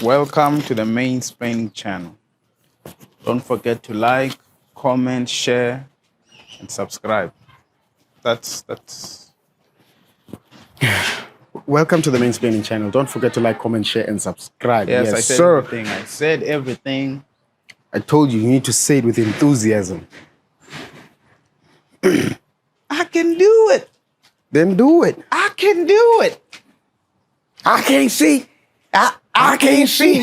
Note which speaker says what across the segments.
Speaker 1: Welcome to the MainSplaining channel. Don't forget to like, comment, share, and subscribe. That's
Speaker 2: Welcome to the MainSplaining channel. Don't forget to like, comment, share, and subscribe.
Speaker 1: yes, I said
Speaker 2: sir.
Speaker 1: everything. I said everything.
Speaker 2: I told you, you need to say it with enthusiasm.
Speaker 1: I can do it.
Speaker 2: Then do it.
Speaker 1: I can do it.
Speaker 2: I can't see. I can't see.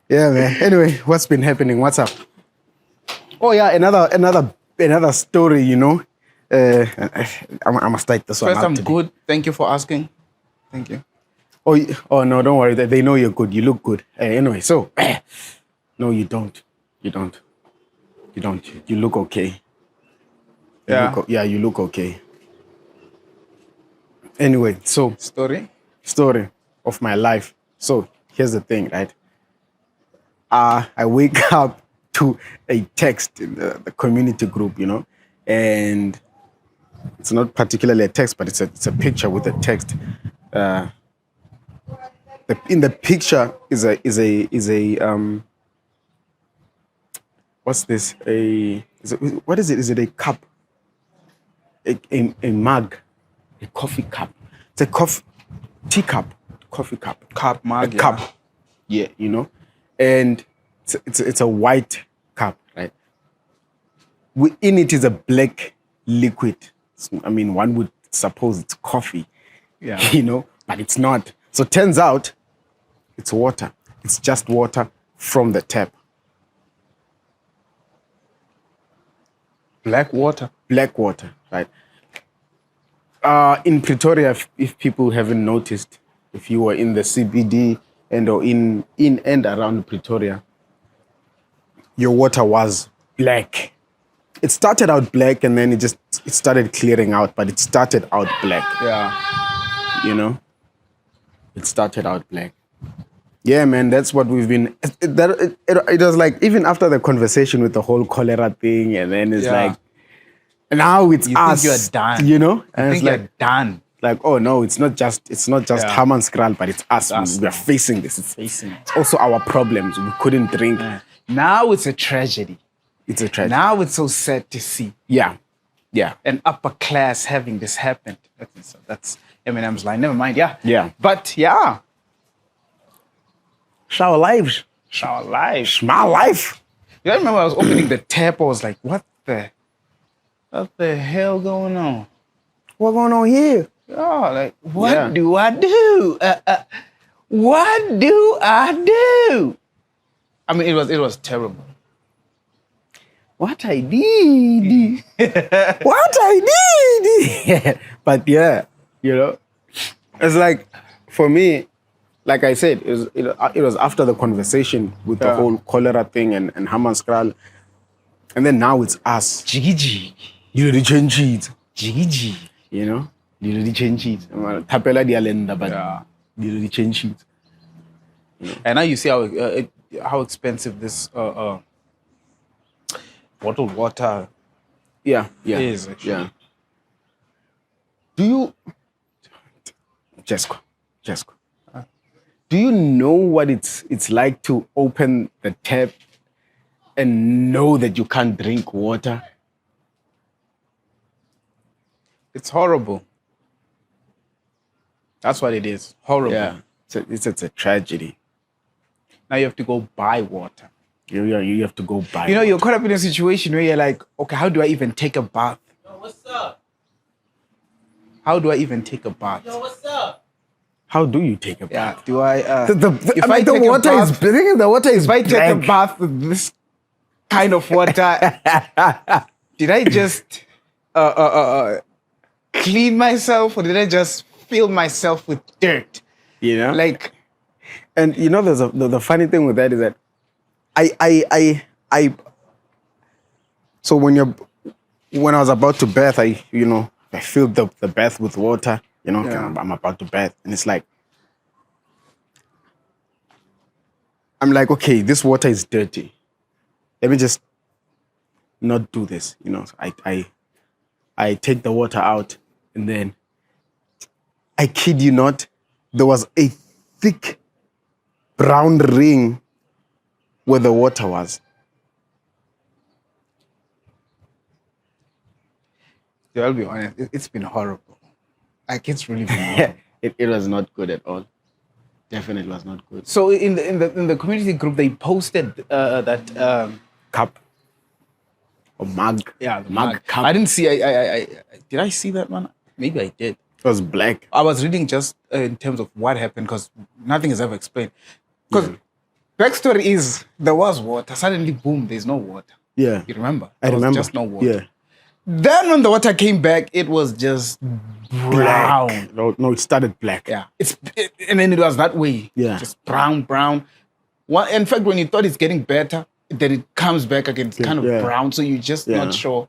Speaker 2: Yeah, man. Anyway, what's been happening? What's up? Oh yeah, another story. You know, I must take this one
Speaker 1: First,
Speaker 2: out
Speaker 1: I'm
Speaker 2: today.
Speaker 1: good. Thank you for asking. Thank you.
Speaker 2: Oh no, don't worry. They know you're good. You look good. Anyway, so no, you don't. You don't. You don't. You look okay. You look okay. Anyway, so
Speaker 1: Story.
Speaker 2: story of my life. So here's the thing, right? I wake up to a text in the community group, you know, and it's not particularly a text, but it's a picture with a text. In the picture is a what's this? What is it? Is it a cup? A mug, a coffee cup. It's a teacup, coffee cup,
Speaker 1: Mug.
Speaker 2: a cup. Yeah, you know, and it's a white cup, right? In it is a black liquid. I mean, one would suppose it's coffee,
Speaker 1: Yeah.
Speaker 2: you know, but it's not. So turns out it's water. It's just water from the tap.
Speaker 1: Black water.
Speaker 2: Black water, right? In Pretoria, if people haven't noticed, if you were in the CBD or in and around Pretoria, your water was black. It started out black and then it started clearing out, but it started out black,
Speaker 1: Yeah.
Speaker 2: you know? It started out black. Yeah, man, that's what we've been. It was like, even after the conversation with the whole cholera thing, and then it's
Speaker 1: Yeah.
Speaker 2: like, now it's
Speaker 1: You
Speaker 2: us.
Speaker 1: think you're done.
Speaker 2: You know?
Speaker 1: I
Speaker 2: And
Speaker 1: think
Speaker 2: it's like,
Speaker 1: you're done.
Speaker 2: like, oh no, it's not just
Speaker 1: Yeah.
Speaker 2: Haman Skral, but it's us.
Speaker 1: us
Speaker 2: We are
Speaker 1: now.
Speaker 2: facing this.
Speaker 1: Facing it.
Speaker 2: It's also our problems. We couldn't drink.
Speaker 1: Now it's a tragedy.
Speaker 2: It's a tragedy.
Speaker 1: Now it's so sad to see
Speaker 2: Yeah.
Speaker 1: an upper class having this happen. That's Eminem's line. Never mind. Yeah.
Speaker 2: Yeah.
Speaker 1: But yeah,
Speaker 2: Shower lives.
Speaker 1: our life.
Speaker 2: My life.
Speaker 1: I remember I was opening the tap. I was like, what the hell going on?
Speaker 2: What going on here?
Speaker 1: Oh, like, what
Speaker 2: Yeah.
Speaker 1: do I do? What do I do? I mean, it was terrible.
Speaker 2: What I did. What I did. But yeah, you know, it's like, for me, like I said, it was after the conversation with the whole cholera thing and Haman Skral. And then now it's us.
Speaker 1: Jiggy jig.
Speaker 2: You know, the change it.
Speaker 1: Jiggy jig.
Speaker 2: You know, you know, the change it. Tapela dialenda, but
Speaker 1: Yeah.
Speaker 2: you know, the change it.
Speaker 1: And now you see how expensive this bottled water
Speaker 2: Yeah.
Speaker 1: is, actually.
Speaker 2: Yeah. Do you, Jessica, do you know what it's like to open the tap and know that you can't drink water?
Speaker 1: It's horrible. That's what it is. Horrible.
Speaker 2: Yeah. It's a tragedy.
Speaker 1: Now you have to go buy water.
Speaker 2: You have to go buy.
Speaker 1: You know, you're caught up in a situation where you're like, okay, how do I even take a bath?
Speaker 3: Yo, what's up?
Speaker 1: How do I even take a bath?
Speaker 3: Yo, what's up?
Speaker 2: How do you take a
Speaker 1: Yeah.
Speaker 2: bath?
Speaker 1: Do I?
Speaker 2: If
Speaker 1: I
Speaker 2: the
Speaker 1: take a
Speaker 2: water is
Speaker 1: bath-
Speaker 2: the water is
Speaker 1: if I take a
Speaker 2: black.
Speaker 1: bath with this kind of water, did I just clean myself, or did I just fill myself with dirt?
Speaker 2: You know,
Speaker 1: Like,
Speaker 2: and you know, the funny thing with that is that I so when I was about to bath, I filled the bath with water, you know,
Speaker 1: Yeah.
Speaker 2: I'm about to bath, and it's like, I'm like, okay, this water is dirty. Let me just not do this, you know. I take the water out, and then I kid you not, there was a thick brown ring where the water was.
Speaker 1: I'll be honest, it's been horrible. Like it's really been horrible.
Speaker 2: It was not good at all. Definitely was not good.
Speaker 1: So in the community group, they posted that
Speaker 2: Cup or mug.
Speaker 1: yeah, the
Speaker 2: mug
Speaker 1: mug.
Speaker 2: cup.
Speaker 1: I didn't see. I did I see that one? Maybe I did.
Speaker 2: It was black.
Speaker 1: I was reading just in terms of what happened because nothing is ever explained. Because backstory is there was water. Suddenly, boom, there's no water.
Speaker 2: Yeah.
Speaker 1: You remember?
Speaker 2: I remember.
Speaker 1: Just no water.
Speaker 2: Yeah.
Speaker 1: Then when the water came back, it was just brown.
Speaker 2: No, it started black.
Speaker 1: Yeah, and then it was that way.
Speaker 2: Yeah.
Speaker 1: Just brown. In fact, when you thought it's getting better, then it comes back again. It's kind of brown, so you're just not sure.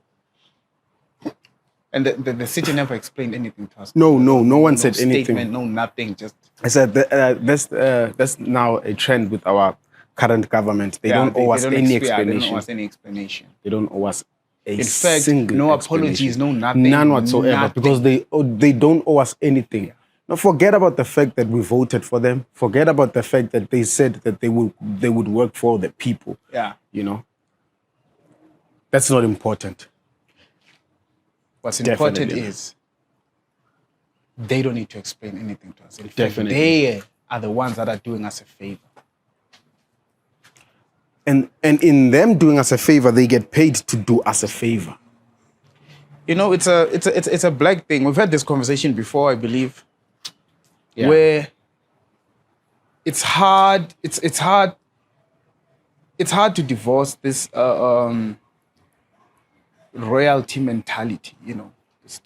Speaker 1: And the city never explained anything to us.
Speaker 2: No one said anything.
Speaker 1: Statement, no nothing. Just
Speaker 2: I said that's now a trend with our current government. They don't owe us any explanation.
Speaker 1: They don't owe us any explanation.
Speaker 2: They don't owe us
Speaker 1: in fact, no apologies, no nothing.
Speaker 2: None whatsoever, nothing. Because they don't owe us anything. Yeah. Now forget about the fact that we voted for them. Forget about the fact that they said that they would work for the people.
Speaker 1: Yeah.
Speaker 2: You know? That's not important.
Speaker 1: What's important is they don't need to explain anything to us. In fact, they are the ones that are doing us a favor.
Speaker 2: And in them doing us a favor, they get paid to do us a favor.
Speaker 1: You know, it's a black thing. We've had this conversation before, I believe, where it's hard. It's hard to divorce this royalty mentality. You know, this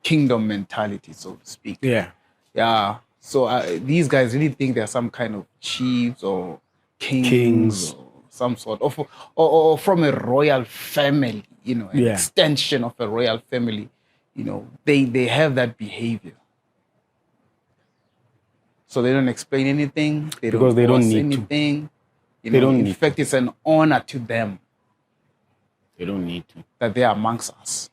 Speaker 1: kingdom mentality, so to speak.
Speaker 2: Yeah.
Speaker 1: Yeah. So these guys really think they're some kind of chiefs or kings. Or some sort of, or from a royal family, you know, an extension of a royal family, you know, they have that behavior. So they don't explain anything. They don't need anything. You know, in fact, it's an honor to them.
Speaker 2: They don't need to.
Speaker 1: That they are amongst us.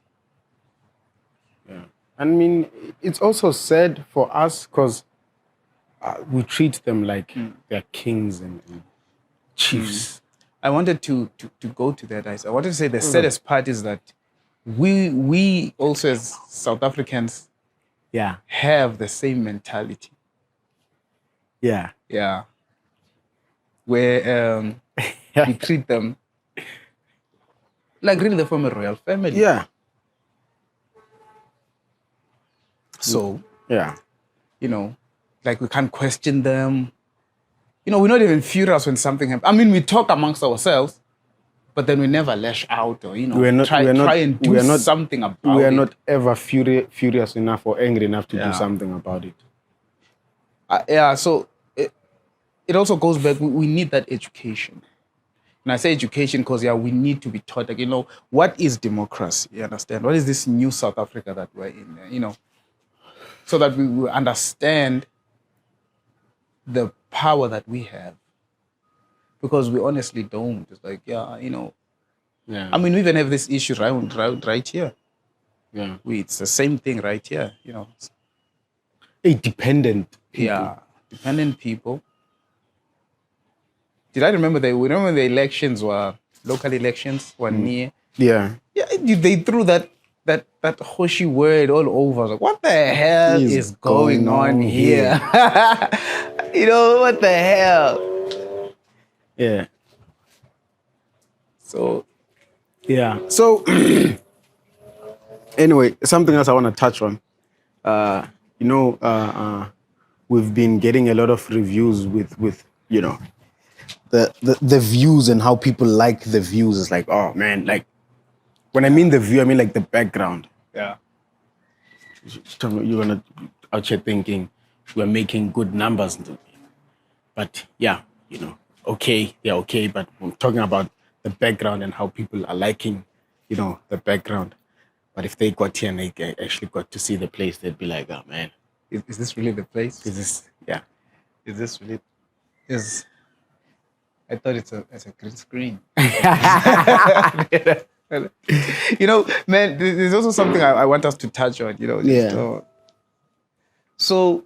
Speaker 2: Yeah. I mean, it's also sad for us because we treat them like they're kings and chiefs.
Speaker 1: I wanted to go to that. I wanted to say the saddest part is that we also as South Africans have the same mentality.
Speaker 2: Yeah.
Speaker 1: Yeah. Where we treat them like really they're from a royal family.
Speaker 2: Yeah.
Speaker 1: So,
Speaker 2: you
Speaker 1: know, like we can't question them. You know, we're not even furious when something happens. I mean, we talk amongst ourselves, but then we never lash out or, you know, try and do something about it.
Speaker 2: We are not ever furious enough or angry enough to do something about it.
Speaker 1: So it also goes back, we need that education. And I say education because, we need to be taught, like, you know, what is democracy? You understand? What is this new South Africa that we're in, you know? So that we will understand the power that we have, because we honestly don't. It's like, you know, I mean, we even have this issue right here.
Speaker 2: Yeah,
Speaker 1: it's the same thing right here. You know,
Speaker 2: a dependent people.
Speaker 1: Yeah, dependent people. Did I remember when the elections were local elections were near?
Speaker 2: Yeah,
Speaker 1: they threw that Hoshi word all over. Like, what the hell is going on here? You know, what the hell?
Speaker 2: Yeah.
Speaker 1: So,
Speaker 2: So, anyway, something else I want to touch on. You know, we've been getting a lot of reviews with you know, the views and how people like the views. It's like, oh man, like, when I mean the view, I mean like the background.
Speaker 1: Yeah.
Speaker 2: You're gonna out here thinking we're making good numbers, but you know, they're okay. But we're talking about the background and how people are liking, you know, the background. But if they got here and they actually got to see the place, they'd be like, oh man,
Speaker 1: is this really the place?
Speaker 2: Is this?
Speaker 1: Is this really? I thought it's a green screen. You know, man, there's also something I want us to touch on, you know. So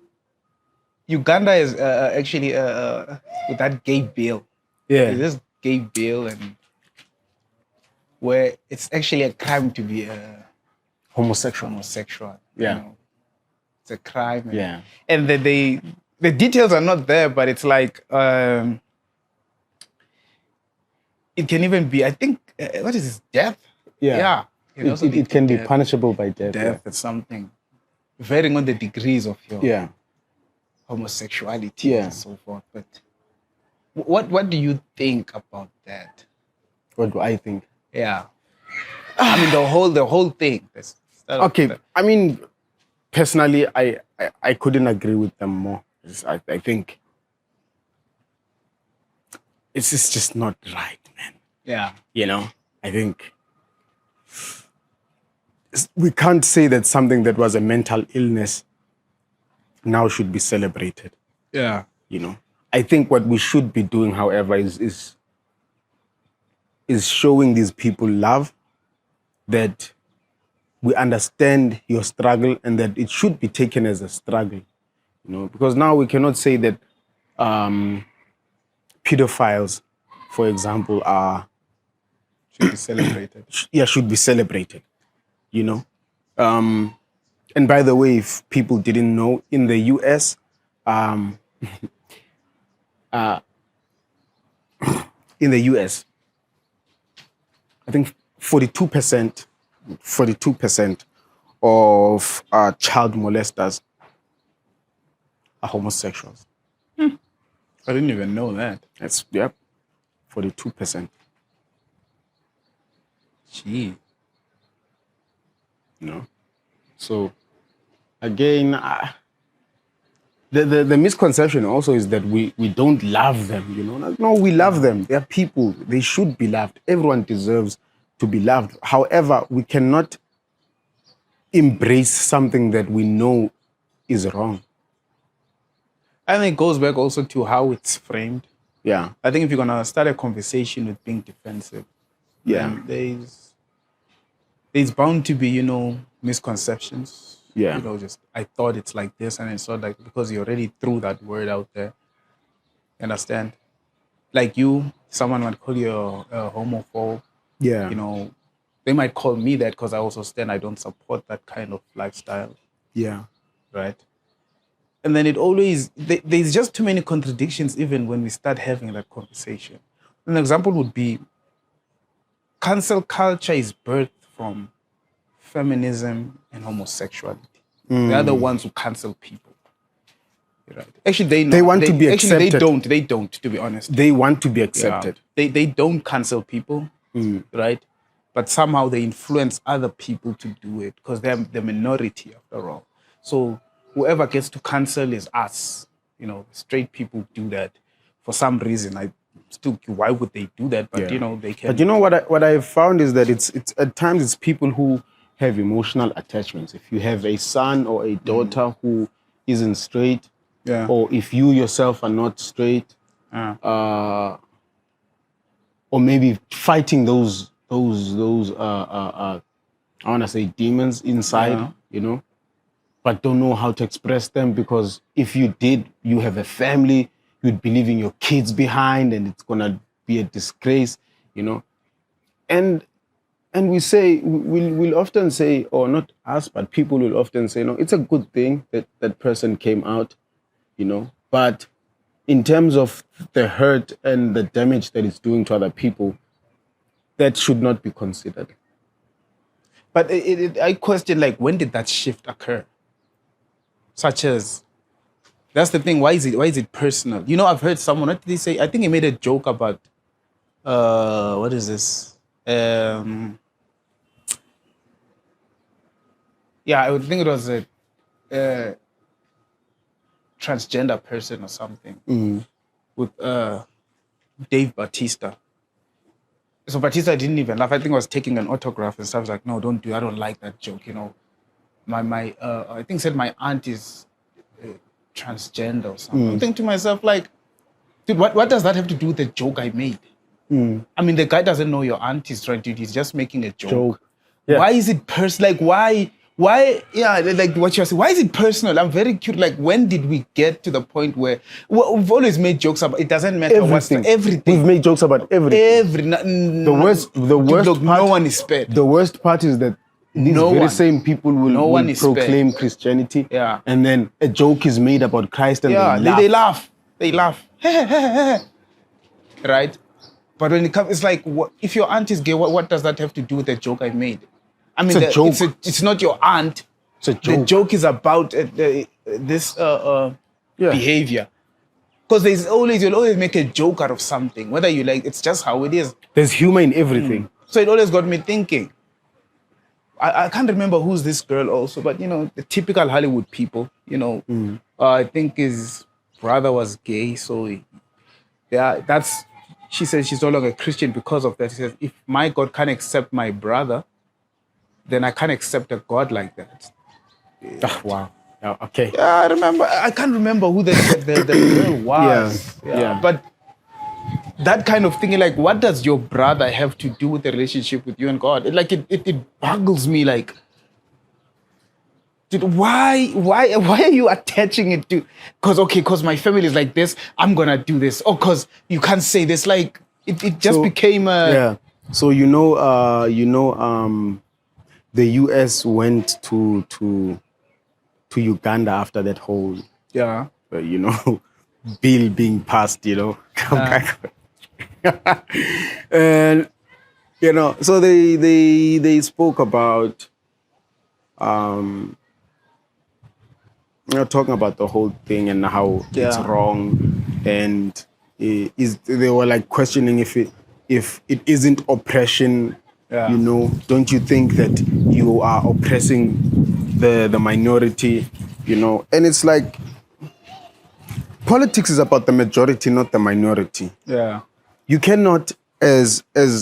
Speaker 1: Uganda is actually with that gay bill.
Speaker 2: Yeah.
Speaker 1: This gay bill, and where it's actually a crime to be
Speaker 2: Homosexual.
Speaker 1: homosexual.
Speaker 2: Yeah.
Speaker 1: You know, it's a crime. And,
Speaker 2: Yeah.
Speaker 1: And the details are not there, but it's like it can even be. I think what is this? Death.
Speaker 2: Yeah.
Speaker 1: Yeah.
Speaker 2: It can be punishable by death.
Speaker 1: Death or something, varying on the degrees of your
Speaker 2: Yeah.
Speaker 1: homosexuality
Speaker 2: Yeah.
Speaker 1: and so forth. But what do you think about that?
Speaker 2: What do I think?
Speaker 1: Yeah, I mean the whole thing. Let's start off
Speaker 2: Okay.
Speaker 1: with that.
Speaker 2: I mean, personally, I couldn't agree with them more. I think it's just not right, man.
Speaker 1: Yeah,
Speaker 2: You know, I think we can't say that something that was a mental illness now should be celebrated.
Speaker 1: yeah,
Speaker 2: You know, I think what we should be doing, however, is showing these people love, that we understand your struggle and that it should be taken as a struggle. You know, because now we cannot say that pedophiles, for example,
Speaker 1: should be celebrated.
Speaker 2: should be celebrated. You know, and by the way, if people didn't know, in the US, in the US, I think 42% of child molesters are homosexuals.
Speaker 1: I didn't even know that.
Speaker 2: That's, yep, 42%.
Speaker 1: Gee,
Speaker 2: You know, so again, the misconception also is that we don't love them. You know, no, we love them. They're people. They should be loved. Everyone deserves to be loved. However, we cannot embrace something that we know is wrong.
Speaker 1: I think it goes back also to how it's framed.
Speaker 2: Yeah,
Speaker 1: I think if you're gonna start a conversation with being defensive,
Speaker 2: yeah,
Speaker 1: there's bound to be, misconceptions.
Speaker 2: Yeah.
Speaker 1: Just I thought it's like this, and it's not like, because you already threw that word out there. You understand? Like someone might call you a homophobe.
Speaker 2: yeah,
Speaker 1: They might call me that because I don't support that kind of lifestyle,
Speaker 2: yeah,
Speaker 1: right? And then it always, there's just too many contradictions even when we start having that conversation. An example would be, cancel culture is birthed from feminism and homosexuality. They are the ones who cancel people. Right? Actually, they
Speaker 2: want to be accepted.
Speaker 1: They don't, to be honest.
Speaker 2: They want to be
Speaker 1: Yeah.
Speaker 2: accepted.
Speaker 1: They don't cancel people, right? But somehow they influence other people to do it because they're the minority after all. So whoever gets to cancel is us. Straight people do that for some reason. Why would they do that? But
Speaker 2: Yeah.
Speaker 1: they can.
Speaker 2: But what I've found is that it's at times it's people who have emotional attachments. If you have a son or a daughter who isn't straight,
Speaker 1: Yeah.
Speaker 2: or if you yourself are not straight, or maybe fighting those I want to say demons inside, but don't know how to express them, because if you did, you have a family, you'd be leaving your kids behind, and it's gonna be a disgrace, And we say, we'll often say, or not us, but people will often say, no, it's a good thing that that person came out, but in terms of the hurt and the damage that it's doing to other people, that should not be considered.
Speaker 1: But I question, like, when did that shift occur? Such as, that's the thing. Why is it personal? I've heard someone. What did he say? I think he made a joke about, what is this? Yeah, I would think it was a transgender person or something with Dave Bautista. So Bautista didn't even laugh. I think I was taking an autograph and stuff. I was like, no, don't do. I don't like that joke. My I think said my aunt is transgender or something. I'm thinking to myself, like, dude, what does that have to do with the joke I made? I mean, the guy doesn't know your aunt is trying to. He's just making a joke.
Speaker 2: Yeah.
Speaker 1: Why is it personal? Like, why, yeah, like what you're saying, why is it personal? I'm very curious. Like, when did we get to the point where we've always made jokes about it doesn't matter everything.
Speaker 2: We've made jokes about everything. The worst
Speaker 1: look,
Speaker 2: part,
Speaker 1: no one is spared.
Speaker 2: The worst part is that these same people will proclaim Christianity, and then a joke is made about Christ, and they laugh.
Speaker 1: They laugh. Right? But when it comes, it's like, if your aunt is gay, what does that have to do with the joke I made? I mean,
Speaker 2: it's a joke.
Speaker 1: It's not your aunt.
Speaker 2: It's a joke.
Speaker 1: The joke is about this behavior. Because you'll always make a joke out of something, whether you like. It's just how it is.
Speaker 2: There's humor in everything.
Speaker 1: So it always got me thinking. I can't remember who's this girl also, but the typical Hollywood people. I think his brother was gay, so she says she's no longer a Christian because of that. She says, if my God can't accept my brother, then I can't accept a God like that.
Speaker 2: Oh, wow. Oh, okay.
Speaker 1: Yeah, I remember. I can't remember who the girl was.
Speaker 2: Yeah.
Speaker 1: But that kind of thing, like, what does your brother have to do with the relationship with you and God? It boggles me. Like, why are you attaching it to? Because my family is like this, I'm gonna do this. Or because you can't say this. Like, it just became a.
Speaker 2: Yeah. So the US went to Uganda after that whole bill being passed, and so they spoke about talking about the whole thing and how it's wrong, and they were like questioning if it isn't oppression. Don't you think that you are oppressing the minority? And it's like, politics is about the majority, not the minority.
Speaker 1: Yeah.
Speaker 2: You cannot, as a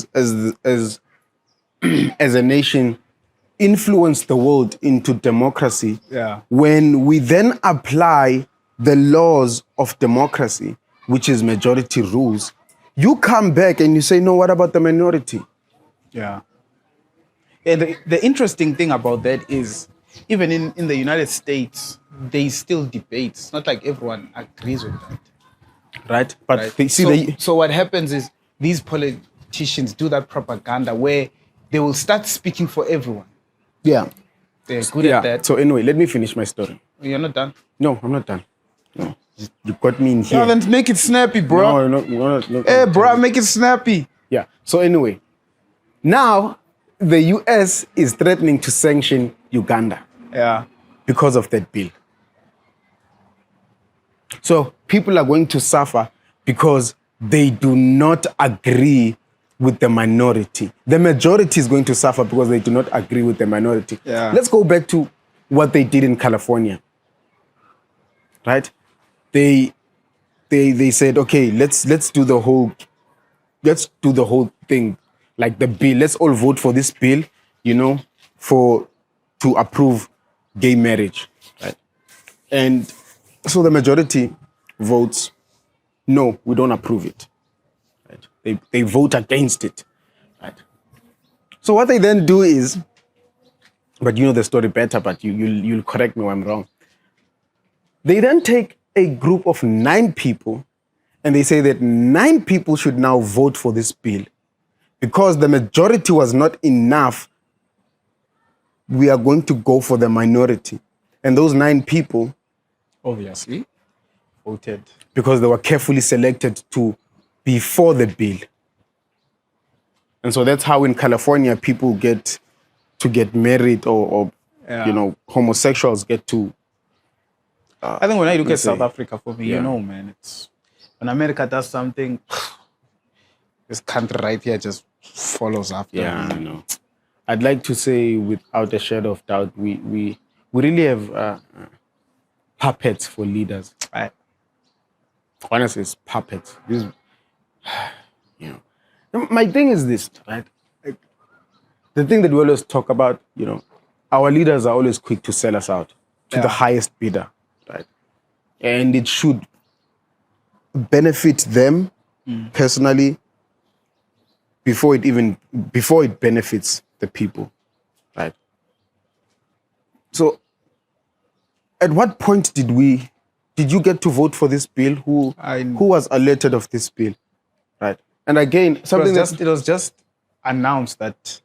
Speaker 2: nation, influence the world into democracy.
Speaker 1: Yeah.
Speaker 2: When we then apply the laws of democracy, which is majority rules, you come back and you say, no, what about the minority?
Speaker 1: Yeah. And the interesting thing about that is, even in the United States, they still debate. It's not like everyone agrees with that.
Speaker 2: Right? But
Speaker 1: right? So what happens is these politicians do that propaganda where they will start speaking for everyone.
Speaker 2: Yeah.
Speaker 1: They're good at that.
Speaker 2: So anyway, let me finish my story.
Speaker 1: You're not done?
Speaker 2: No, I'm not done. No. You got me in here.
Speaker 1: No, then make it snappy, bro.
Speaker 2: No.
Speaker 1: Hey, bro, make it snappy.
Speaker 2: Yeah. So anyway, now the US is threatening to sanction Uganda.
Speaker 1: Yeah.
Speaker 2: Because of that bill. So people are going to suffer because they do not agree with the minority. The majority is going to suffer because they do not agree with the minority.
Speaker 1: Yeah.
Speaker 2: Let's go back to what they did in California. Right? They said, okay, let's do the whole thing, like the bill. Let's all vote for this bill, to approve gay marriage. Right? And so the majority votes, no, we don't approve it. Right? They vote against it. Right? So what they then do is, but you know the story better, but you'll correct me when I'm wrong. They then take a group of 9 people and they say that 9 people should now vote for this bill. Because the majority was not enough, we are going to go for the minority. And those 9 people,
Speaker 1: obviously, voted.
Speaker 2: Because they were carefully selected to be for the bill. And so that's how in California people get to get married or homosexuals get to...
Speaker 1: I think when I look at South Africa, for me, man, it's... When America does something, this country right here just follows after.
Speaker 2: Yeah, I know. I'd like to say, without a shadow of doubt, we really have puppets for leaders. Honestly, it's puppets. My thing is this, right? The thing that we always talk about, our leaders are always quick to sell us out to the highest bidder, right? And it should benefit them personally before it benefits the people, right? So, at what point did you get to vote for this bill? Who was alerted of this bill, right? And again,
Speaker 1: it was just announced that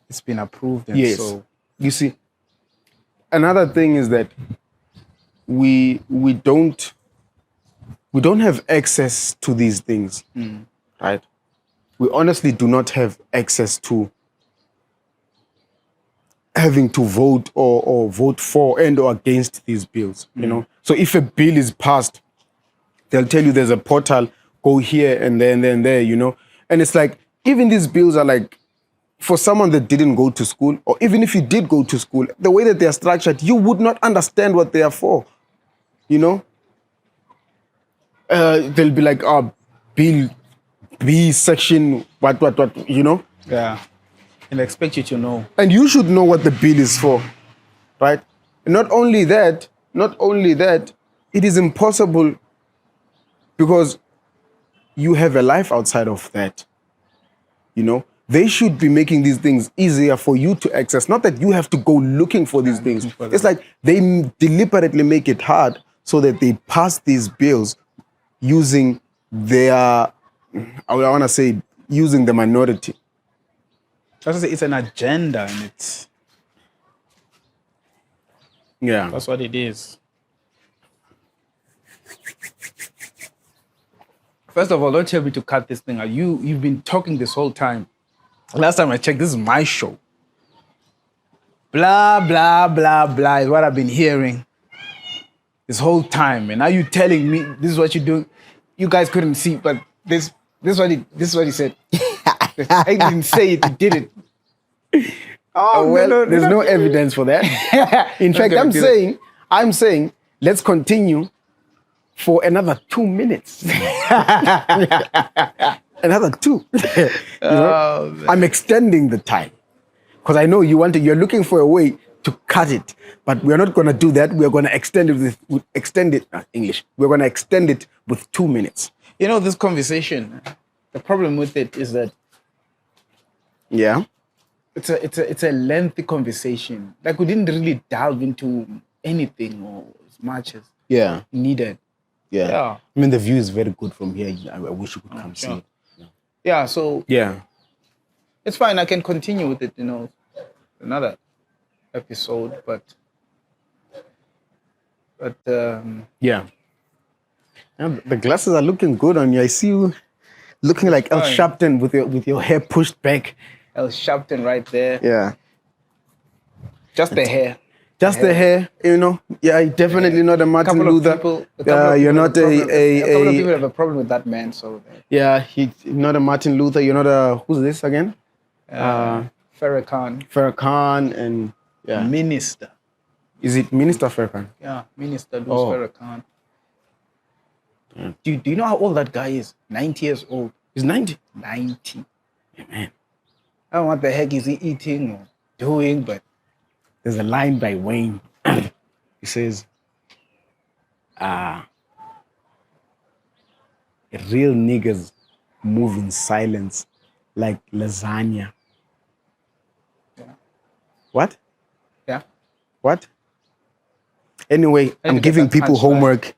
Speaker 1: it's been approved. And
Speaker 2: yes.
Speaker 1: So
Speaker 2: you see, another thing is that we don't have access to these things, right? We honestly do not have access to having to vote or vote for and or against these bills, you know. So if a bill is passed, they'll tell you there's a portal, go here and then there, you know. And it's like, even these bills are like, for someone that didn't go to school, or even if you did go to school, the way that they are structured, you would not understand what they are for, you know. They'll be like, bill B section, what, you know.
Speaker 1: Yeah. And expect you to know.
Speaker 2: And you should know what the bill is for, right? And not only that, it is impossible because you have a life outside of that, you know? They should be making these things easier for you to access. Not that you have to go looking for these things. It's like they deliberately make it hard so that they pass these bills using their, I want to say, using the minority.
Speaker 1: It's an agenda, and it's...
Speaker 2: Yeah.
Speaker 1: That's what it is. First of all, don't tell me to cut this thing out. You've been talking this whole time. Last time I checked, this is my show. Blah, blah, blah, blah is what I've been hearing this whole time. And now you telling me this is what you're doing. You guys couldn't see, but this is what he said. I didn't say it, he did it.
Speaker 2: Oh, well, there's no evidence for that. In fact, I'm saying, let's continue for another 2 minutes. Another 2. You know? I'm extending the time because I know you're looking for a way to cut it, but we're not going to do that. We're going to extend it We're going to extend it with 2 minutes.
Speaker 1: You know, this conversation, the problem with it is that it's a lengthy conversation. Like, we didn't really delve into anything or as much as needed.
Speaker 2: Yeah. I mean, the view is very good from here. I wish you could come see it.
Speaker 1: Yeah, so it's fine. I can continue with it, you know, another episode, but
Speaker 2: yeah. And the glasses are looking good on you. I see you looking like El Sharpton with your hair pushed back.
Speaker 1: El Sharpton right there.
Speaker 2: Yeah.
Speaker 1: Just the hair.
Speaker 2: Just the hair, you know. Yeah, definitely not a Martin Luther. You're not a
Speaker 1: couple of people have a problem with that man, so.
Speaker 2: Yeah, he's not a Martin Luther. You're not a, who's this again?
Speaker 1: Farrakhan.
Speaker 2: Farrakhan and
Speaker 1: Minister.
Speaker 2: Is it Minister Farrakhan?
Speaker 1: Yeah, Minister Louis Farrakhan. Yeah. Do you know how old that guy is? 90 years old.
Speaker 2: He's 90?
Speaker 1: 90.
Speaker 2: Yeah, man.
Speaker 1: I don't know what the heck is he eating or doing, but
Speaker 2: there's a line by Wayne. He says, real niggas move in silence like lasagna.
Speaker 1: Yeah.
Speaker 2: What?
Speaker 1: Yeah.
Speaker 2: What? Anyway, I'm giving people homework.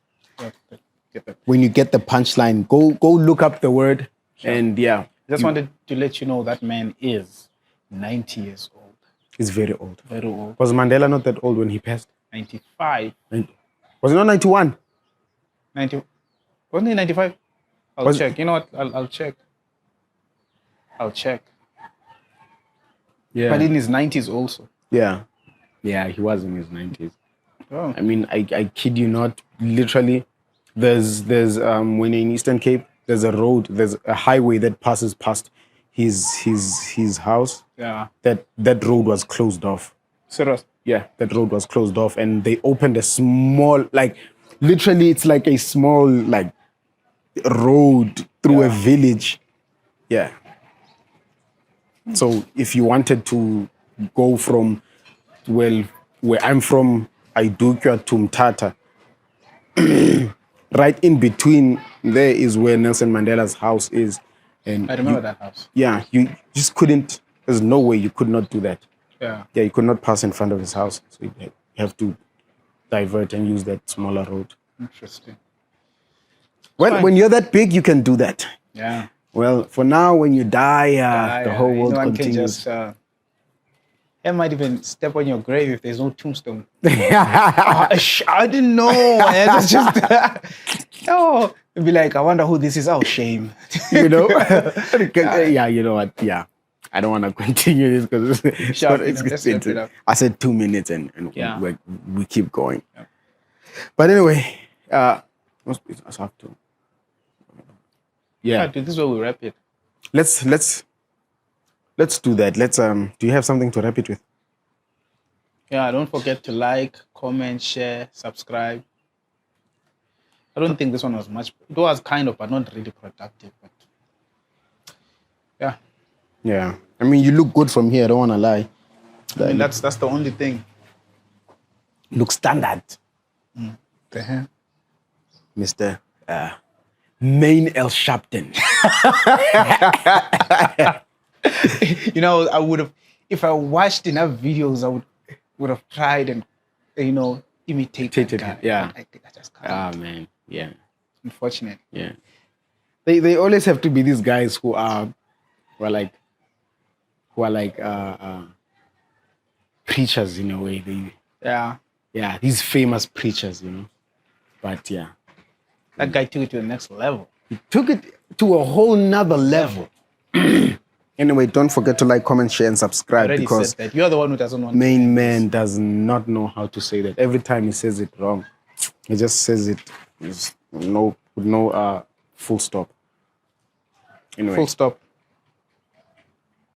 Speaker 2: When you get the punchline, go look up the word. Sure. And I
Speaker 1: just wanted to let you know that man is 90 years old.
Speaker 2: He's very old.
Speaker 1: Very old.
Speaker 2: Was Mandela not that old when he passed?
Speaker 1: 95.
Speaker 2: Was he not 91?
Speaker 1: 90. Wasn't he 95? I'll check. You know what? I'll check. Yeah. But in his 90s also.
Speaker 2: Yeah. Yeah, he was in his 90s.
Speaker 1: Oh.
Speaker 2: I mean, I kid you not. Literally, there's when in Eastern Cape, there's a highway that passes past his house.
Speaker 1: Yeah.
Speaker 2: That road was closed off.
Speaker 1: Serious?
Speaker 2: Yeah, that road was closed off, and they opened a small, like, literally, it's like a small, like, road through a village. Yeah. So if you wanted to go from, well, where I'm from, Aidukwa to Mthatha, right in between there is where Nelson Mandela's house is. And
Speaker 1: I remember that house.
Speaker 2: Yeah, you just couldn't, there's no way you could not do that.
Speaker 1: Yeah.
Speaker 2: Yeah, you could not pass in front of his house. So you have to divert and use that smaller road.
Speaker 1: Interesting.
Speaker 2: When you're that big, you can do that.
Speaker 1: Yeah.
Speaker 2: Well, for now, when you die, the whole world
Speaker 1: no one
Speaker 2: continues.
Speaker 1: Can just, I might even step on your grave if there's no tombstone.
Speaker 2: Yeah.
Speaker 1: I didn't know. Man. It's just, oh, it'd be like, I wonder who this is. Oh, shame.
Speaker 2: You know? Yeah, you know what? Yeah. I don't want to continue this because I said 2 minutes and
Speaker 1: Yeah.
Speaker 2: we keep going. Yeah. But anyway, yeah.
Speaker 1: Dude, this is where we wrap it.
Speaker 2: Let's do that. Do you have something to wrap it with?
Speaker 1: Yeah, don't forget to like, comment, share, subscribe. I don't think this one was much. It was kind of, but not really productive. But yeah.
Speaker 2: Yeah. I mean, you look good from here. I don't want to lie.
Speaker 1: I mean, that's the only thing.
Speaker 2: Look standard.
Speaker 1: The hell?
Speaker 2: Mr. Main El Sharpton.
Speaker 1: You know, I would have, if I watched enough videos, I would have tried and, imitate that guy.
Speaker 2: Yeah.
Speaker 1: I just can't.
Speaker 2: Man. Yeah.
Speaker 1: Unfortunate.
Speaker 2: Yeah. They always have to be these guys who are like preachers in a way.
Speaker 1: Yeah.
Speaker 2: Yeah, these famous preachers, But yeah.
Speaker 1: That guy took it to the next level.
Speaker 2: He took it to a whole nother level. Anyway, don't forget to like, comment, share, and subscribe because
Speaker 1: said that. You're the one who doesn't want
Speaker 2: MainMan does not know how to say that. Every time he says it wrong, he just says it with no full stop. Anyway.
Speaker 1: Full stop.